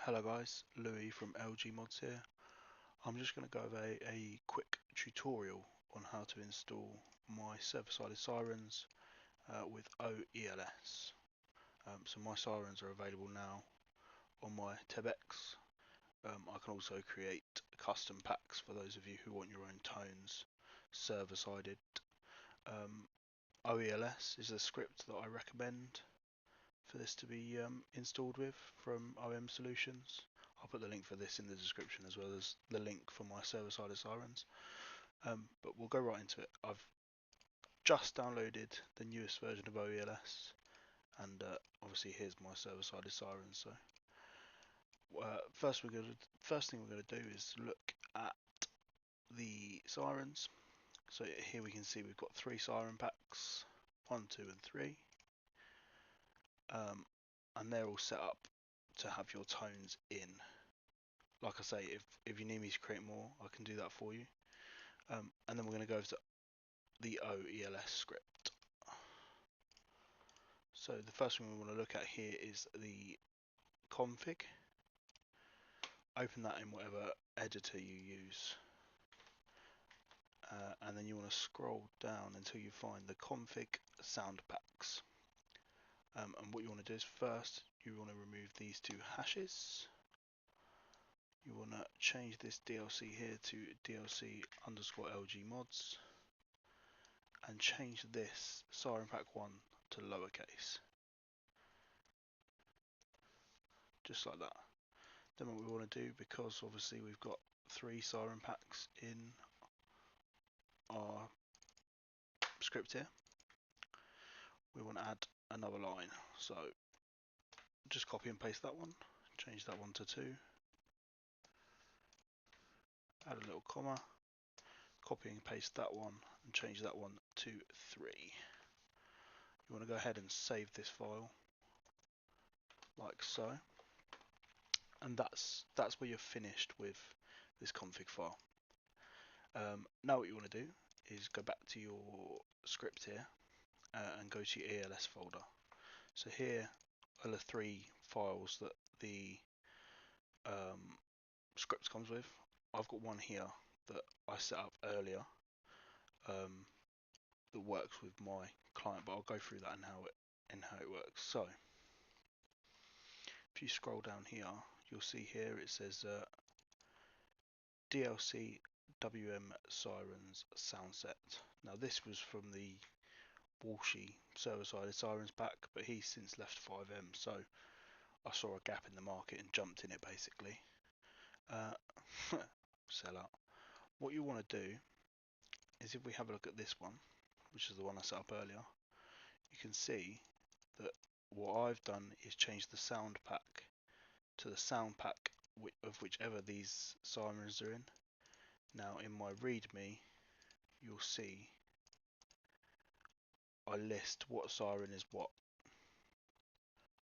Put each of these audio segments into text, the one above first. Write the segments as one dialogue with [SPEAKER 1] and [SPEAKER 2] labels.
[SPEAKER 1] Hello guys, Louis from LGMods here. I'm just going to go over a quick tutorial on how to install my server-sided sirens with oELS. So my sirens are available now on my TebEx. I can also create custom packs for those of you who want your own tones server-sided. oELS is a script that I recommend for this to be installed with from OM Solutions. I'll put the link for this in the description as well as the link for my server-sided sirens. But we'll go right into it. I've just downloaded the newest version of oELS, and obviously here's my server-sided sirens. So first thing we're going to do is look at the sirens. So here we can see we've got 3 siren packs, 1, 2, and 3. And they're all set up to have your tones in. Like I say, if you need me to create more, I can do that for you. And then we're going to go to the oELS script. So the first thing we want to look at here is the config. Open that in whatever editor you use. And then you want to scroll down until you find the config sound packs. And what you want to do is first you want to remove these 2 hashes. You want to change this DLC here to DLC_LGMods and change this siren pack 1 to lowercase. Just like that. Then what we want to do, because obviously we've got 3 siren packs in our script here, we want to add another line. So just copy and paste that one, change that one to 2, add a little comma, copy and paste that one and change that one to 3. You want to go ahead and save this file like so, and that's where you're finished with this config file. Now what you want to do is go back to your script here and go to your ELS folder. So here are the 3 files that the script comes with. I've got one here that I set up earlier that works with my client, but I'll go through that and how it works. So if you scroll down here, you'll see here it says DLC WM Sirens sound set. Now this was from the Walshy server-sided sirens pack, but he's since left 5M, so I saw a gap in the market and jumped in it basically. Sell out. What you want to do is, if we have a look at this one, which is the one I set up earlier, you can see that what I've done is change the sound pack to the sound pack of whichever these sirens are in. Now in my readme, you'll see I list what siren is what,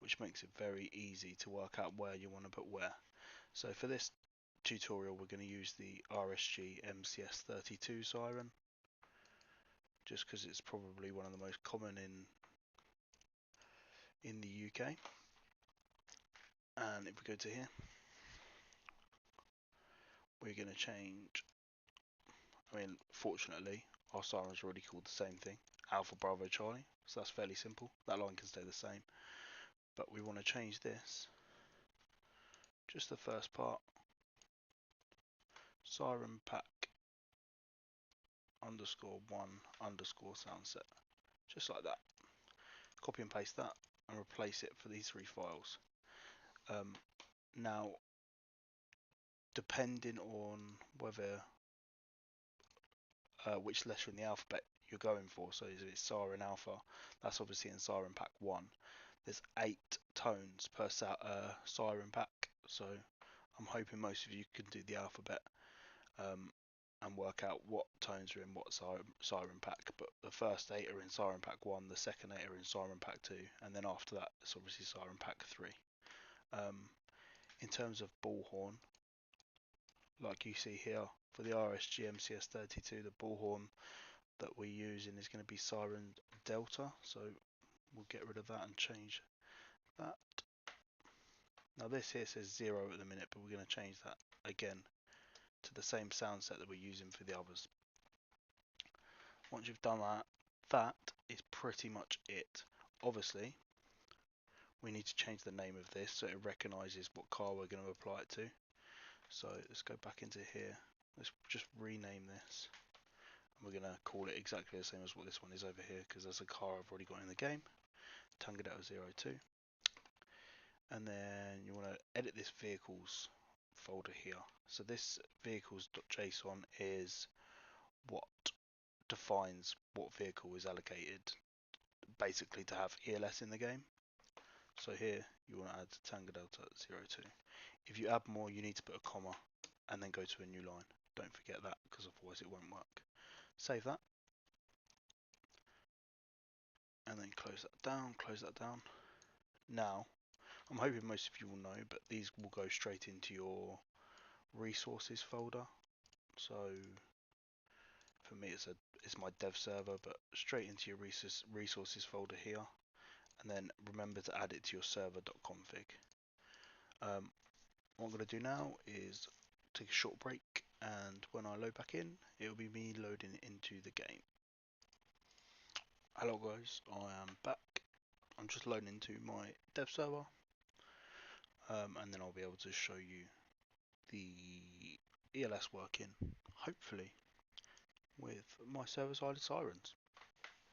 [SPEAKER 1] which makes it very easy to work out where you want to put where. So for this tutorial we're going to use the RSG MCS32 siren, just because it's probably one of the most common in the UK. And if we go to here, we're going to change, fortunately our sirens are already called the same thing, Alpha Bravo Charlie, so that's fairly simple. That line can stay the same, but we want to change this, just the first part, siren pack _1 _ sound set, just like that. Copy and paste that and replace it for these 3 files. Now depending on whether which letter in the alphabet you're going for, so if it's siren alpha, that's obviously in siren pack 1. There's 8 tones per siren pack, so I'm hoping most of you can do the alphabet and work out what tones are in what siren pack. But the first 8 are in siren pack 1, the second 8 are in siren pack 2, and then after that it's obviously siren pack 3. In terms of bullhorn, like you see here for the RSG MCS32, the bullhorn that we're using is going to be siren delta, so we'll get rid of that and change that. Now this here says 0 at the minute, but we're going to change that again to the same sound set that we're using for the others. Once you've done that, that is pretty much it. Obviously, we need to change the name of this so it recognises what car we're going to apply it to. So let's go back into here. Let's just rename this. And we're going to call it exactly the same as what this one is over here, because there's a car I've already got in the game. Tango Delta 02. And then you want to edit this vehicles folder here. So this vehicles.json is what defines what vehicle is allocated basically to have ELS in the game. So here you want to add Tango Delta 02. If you add more, you need to put a comma and then go to a new line. Don't forget that, because otherwise it won't work. Save that. And then close that down, close that down. Now, I'm hoping most of you will know, but these will go straight into your resources folder. So for me it's my dev server, but straight into your resources folder here, and then remember to add it to your server.config. What I'm going to do now is take a short break, and when I load back in, it'll be me loading into the game. Hello guys, I am back. I'm just loading into my dev server, and then I'll be able to show you the ELS working, hopefully, with my server sided sirens.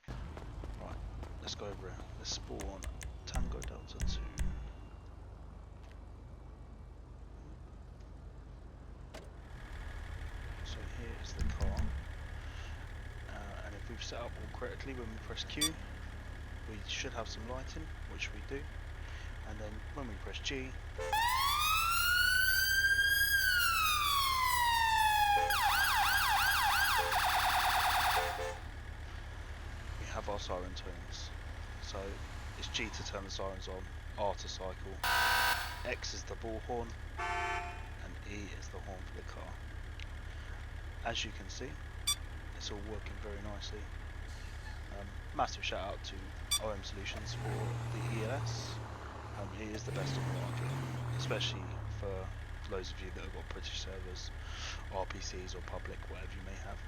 [SPEAKER 1] Right, let's go over here. Let's spawn Tango Delta 2. So here is the car, and if we've set up all correctly, when we press Q, we should have some lighting, which we do, and then when we press G, we have our siren tones. So it's G to turn the sirens on, R to cycle, X is the bullhorn, and E is the horn for the car. As you can see, it's all working very nicely. Massive shout out to OM Solutions for the ELS. He is the best on the market, especially for those of you that have got British servers, RPCs or public, whatever you may have.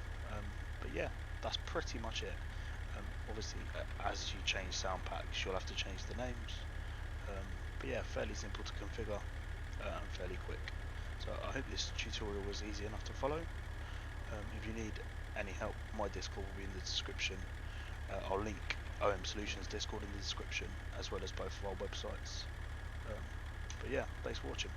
[SPEAKER 1] But yeah, that's pretty much it. Obviously, as you change sound packs, you'll have to change the names. But yeah, fairly simple to configure and fairly quick. So I hope this tutorial was easy enough to follow. If you need any help, my Discord will be in the description. I'll link OM Solutions Discord in the description, as well as both of our websites. But yeah, thanks for watching.